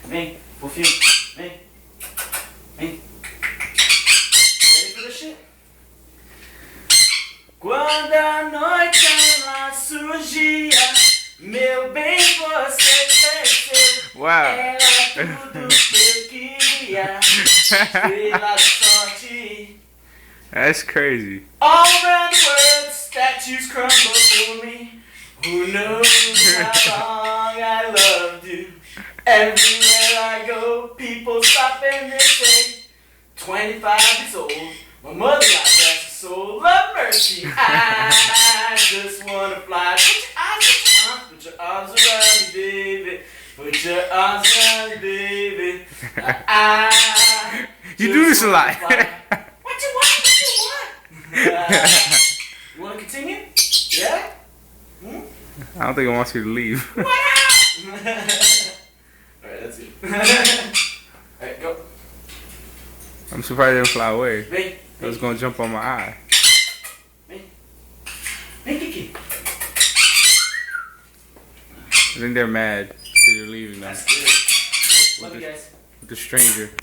Vem, fofinho. Vem. Vem. Ready for this shit? Quando a noite ela surgia, meu bem, você cresceu. Wow. Era tudo que eu queria. Estrela da sorte. That's crazy. All around the world, statues crumble for me. Who knows how long I loved you? Everywhere I go, people stop and they say, 25 years old, my mother got blessed her soul, love mercy. I just wanna fly. Put your arms around me, baby. Put your arms around me, baby. I You do this a lot. What you want? You want to continue? Yeah? I don't think I want you to leave. What up? Alright, that's it. Alright, go. I'm surprised it didn't fly away. Vem. It was gonna jump on my eye. Vem. Vem, Kiki. I think they're mad because you're leaving now That's good. Love you guys. with the stranger.